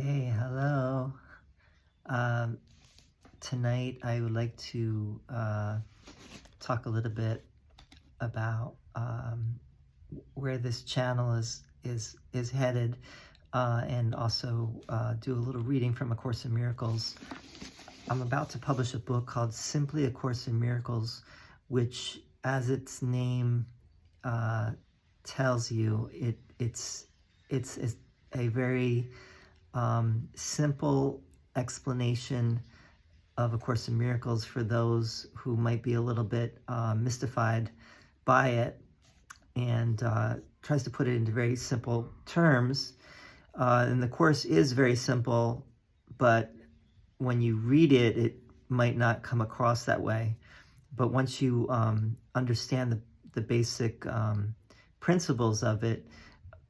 Okay, hello. Um, Tonight I would like to talk a little bit about where this channel is headed, and also do a little reading from A Course in Miracles. I'm about to publish a book called Simply A Course in Miracles, which, as its name tells you, it's a very simple explanation of A Course in Miracles for those who might be a little bit mystified by it, and tries to put it into very simple terms. And the Course is very simple, but when you read it, it might not come across that way. But once you understand the basic principles of it,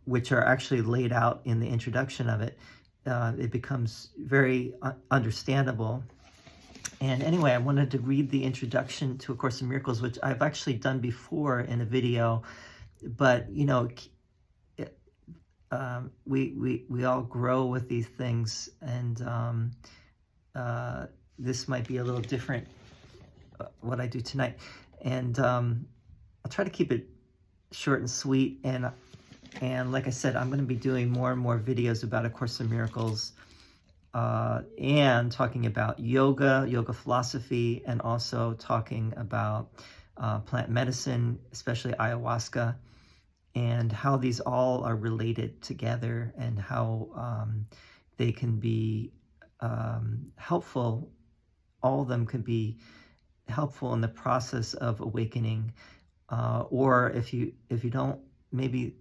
which are actually laid out in the introduction of it, it becomes very understandable. And anyway, I wanted to read the introduction to A Course in Miracles, which I've actually done before in a video, but you know, we all grow with these things, and this might be a little different what I do tonight. And I'll try to keep it short and sweet, and like I said, I'm going to be doing more and more videos about A Course in Miracles, and talking about yoga philosophy, and also talking about plant medicine, especially ayahuasca, and how these all are related together, and how they can be helpful. All of them can be helpful in the process of awakening, or if you don't, maybe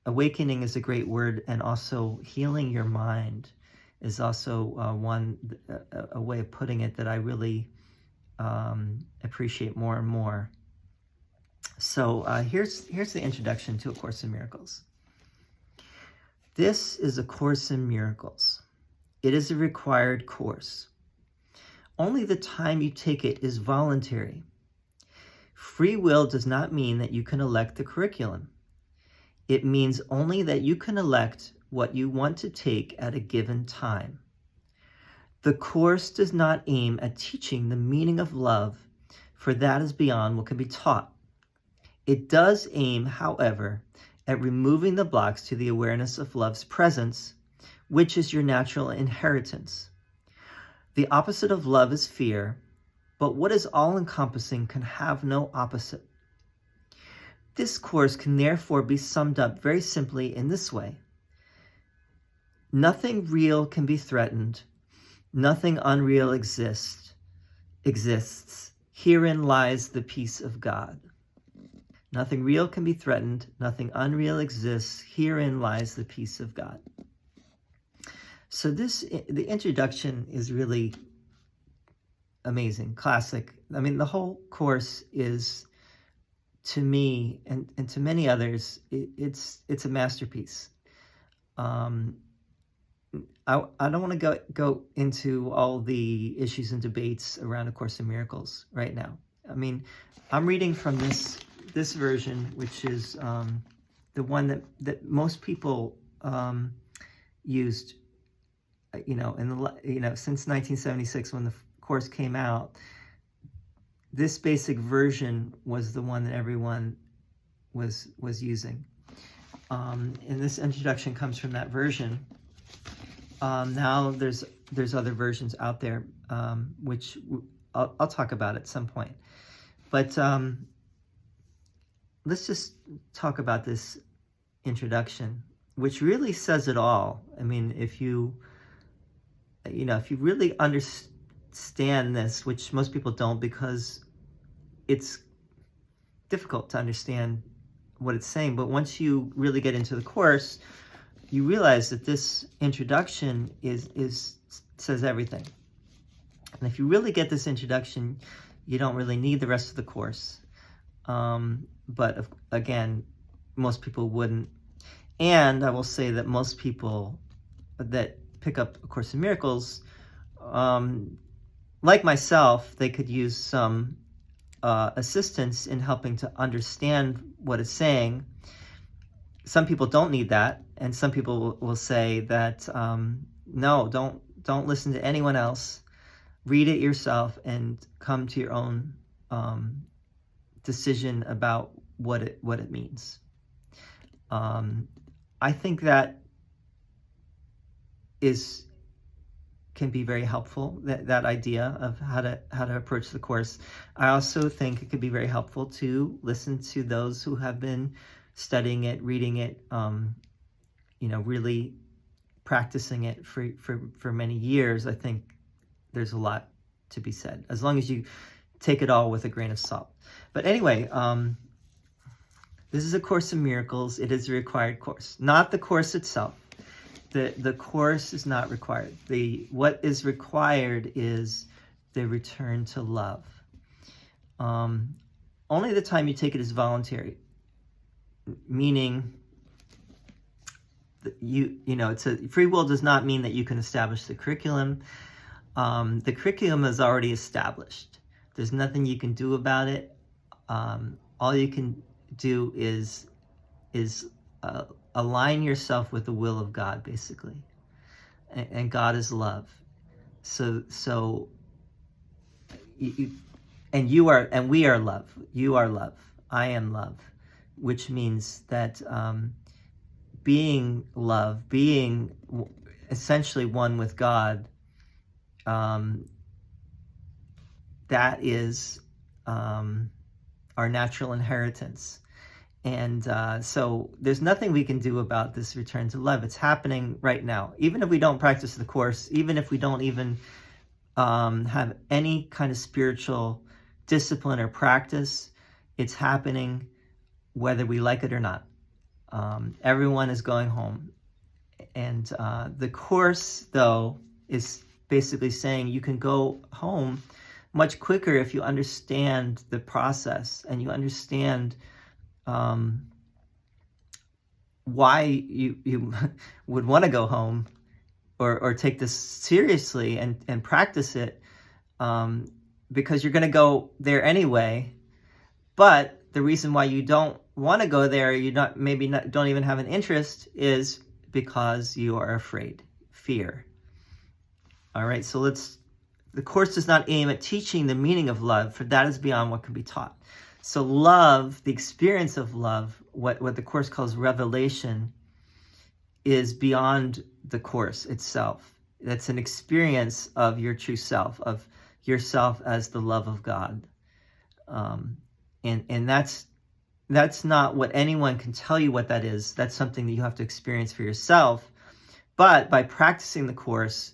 awakening is a great word, and also healing your mind is also a way of putting it that I really appreciate more and more. So here's the introduction to A Course in Miracles. This is A Course in Miracles. It is a required course. Only the time you take it is voluntary. Free will does not mean that you can elect the curriculum. It means only that you can elect what you want to take at a given time. The Course does not aim at teaching the meaning of love, for that is beyond what can be taught. It does aim, however, at removing the blocks to the awareness of love's presence, which is your natural inheritance. The opposite of love is fear, but what is all-encompassing can have no opposite. This course can therefore be summed up very simply in this way. Nothing real can be threatened. Nothing unreal exists. Herein lies the peace of God. Nothing real can be threatened. Nothing unreal exists. Herein lies the peace of God. So the introduction is really amazing, classic. I mean, the whole course is, to me and to many others, it's a masterpiece. I don't want to go into all the issues and debates around A Course in Miracles right now. I mean, I'm reading from this version, which is the one that most people used, since 1976 when the course came out. This basic version was the one that everyone was using. And this introduction comes from that version. Now there's other versions out there, which I'll talk about at some point. But let's just talk about this introduction, which really says it all. I mean, if you really understand this, which most people don't, because it's difficult to understand what it's saying, but once you really get into the course, you realize that this introduction says everything. And if you really get this introduction, you don't really need the rest of the course. But again, most people wouldn't. And I will say that most people that pick up A Course in Miracles, like myself, they could use some assistance in helping to understand what it's saying. Some people don't need that, and some people will say that no, don't listen to anyone else. Read it yourself and come to your own decision about what it means. I think that can be very helpful, that idea of how to approach the Course. I also think it could be very helpful to listen to those who have been studying it, reading it, really practicing it for many years. I think there's a lot to be said, as long as you take it all with a grain of salt. But anyway, this is A Course in Miracles. It is a required course, not the course itself. The course is not required. What is required is the return to love. Only the time you take it is voluntary, meaning free will does not mean that you can establish the curriculum. The curriculum is already established. There's nothing you can do about it. All you can do is align yourself with the will of God, basically. And God is love. So we are love. You are love. I am love, which means that being love, being essentially one with God, that is our natural inheritance. And so there's nothing we can do about this return to love. It's happening right now. Even if we don't practice the Course, even if we don't even have any kind of spiritual discipline or practice, it's happening whether we like it or not. Everyone is going home. And the Course, though, is basically saying you can go home much quicker if you understand the process and you understand why you would want to go home or take this seriously and practice it, because you're going to go there anyway. But the reason why you don't want to go there, don't even have an interest, is because you are afraid, fear. All right, so the Course does not aim at teaching the meaning of love, for that is beyond what can be taught. So love, the experience of love, what the Course calls revelation, is beyond the Course itself. That's an experience of your true self, of yourself as the love of God. And that's not what anyone can tell you what that is. That's something that you have to experience for yourself. But by practicing the Course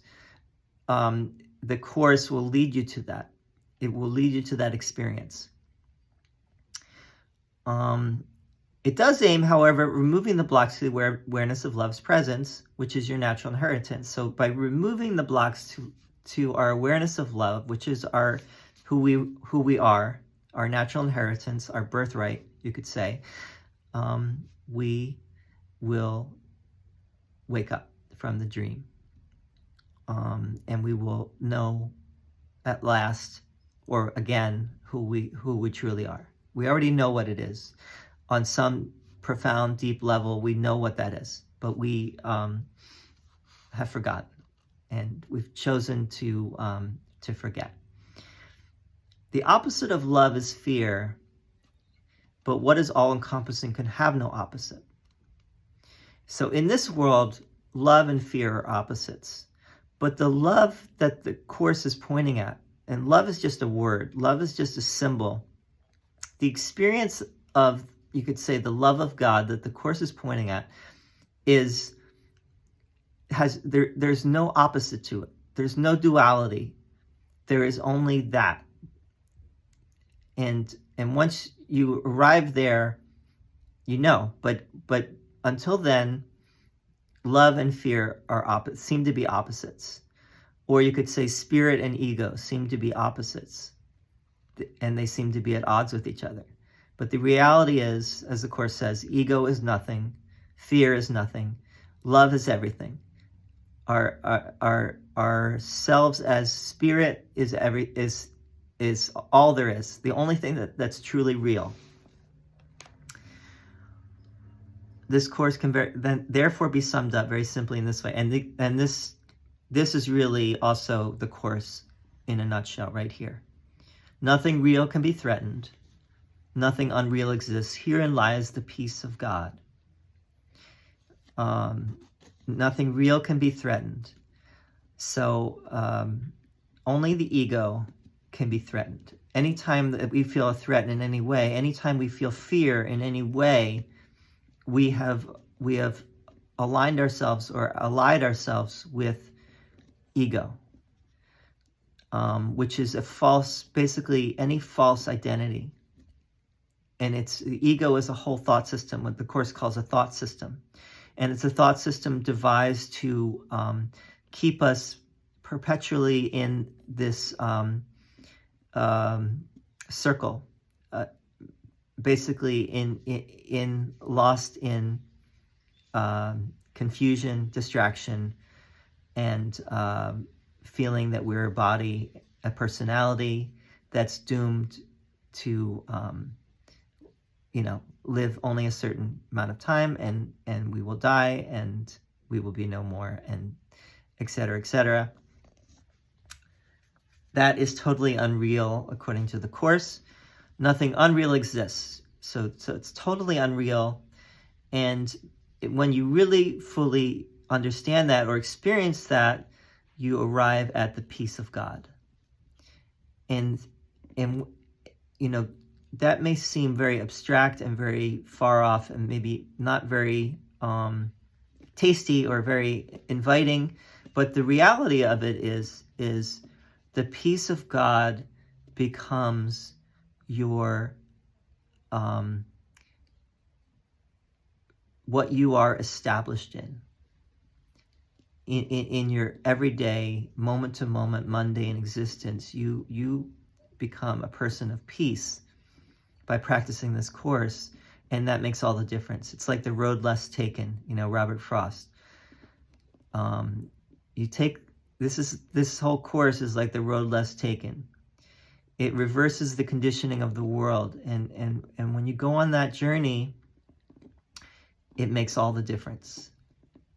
will lead you to that. It will lead you to that experience. It does aim, however, at removing the blocks to the awareness of love's presence, which is your natural inheritance. So by removing the blocks to our awareness of love, which is who we are, our natural inheritance, our birthright, you could say, we will wake up from the dream. And we will know at last, or again, who we truly are. We already know what it is. On some profound, deep level, we know what that is, but we have forgotten, and we've chosen to forget. The opposite of love is fear, but what is all-encompassing can have no opposite. So in this world, love and fear are opposites, but the love that the Course is pointing at, and love is just a word, love is just a symbol. The experience of, you could say, the love of God that the Course is pointing at there's no opposite to it. There's no duality. There is only that. And once you arrive there, but until then, love and fear seem to be opposites. Or you could say spirit and ego seem to be opposites, and they seem to be at odds with each other. But the reality is, as the Course says, ego is nothing, fear is nothing, love is everything. Our selves as spirit is all there is, the only thing that's truly real. This Course can therefore be summed up very simply in this way, and this this is really also the Course in a nutshell right here. Nothing real can be threatened. Nothing unreal exists. Herein lies the peace of God. Nothing real can be threatened. So only the ego can be threatened. Anytime that we feel a threat in any way, anytime we feel fear in any way, we have aligned ourselves or allied ourselves with ego, which is a false, basically any false identity. And the ego is a whole thought system, what the Course calls a thought system. And it's a thought system devised to keep us perpetually in this circle, basically in lost in confusion, distraction, and feeling that we're a body, a personality that's doomed to live only a certain amount of time, and we will die, and we will be no more, and etc., etc. That is totally unreal according to the Course. Nothing unreal exists. So it's totally unreal. And when you really fully understand that or experience that, you arrive at the peace of God. And that may seem very abstract and very far off and maybe not very tasty or very inviting, but the reality of it is the peace of God becomes your what you are established in your everyday, moment to moment, mundane existence. You become a person of peace by practicing this Course, and that makes all the difference. It's like the road less taken, Robert Frost. This whole Course is like the road less taken. It reverses the conditioning of the world, and when you go on that journey, it makes all the difference.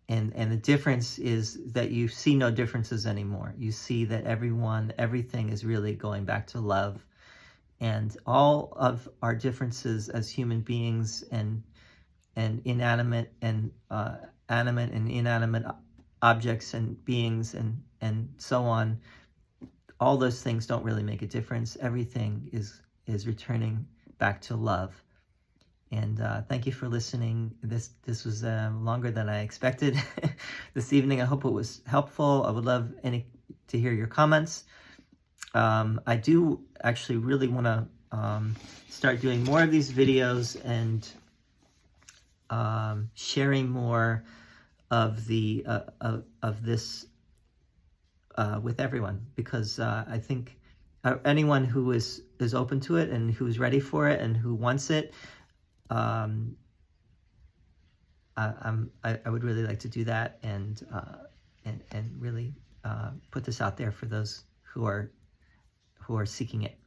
And the difference is that you see no differences anymore. You see that everything is really going back to love. And all of our differences as human beings and inanimate and animate and inanimate objects and beings and so on, all those things don't really make a difference. Everything is returning back to love. And thank you for listening. This was longer than I expected this evening. I hope it was helpful. I would love to hear your comments. I do actually really want to start doing more of these videos and sharing more of the of this with everyone, because I think anyone who is open to it and who's ready for it and who wants it, I would really like to do that and really put this out there for those who are seeking it.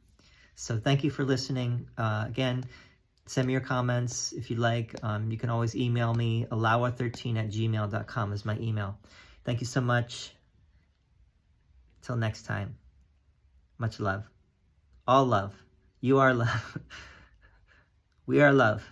So thank you for listening. Again, send me your comments if you'd like. You can always email me. alawa13@gmail.com is my email. Thank you so much. Till next time. Much love. All love. You are love. We are love.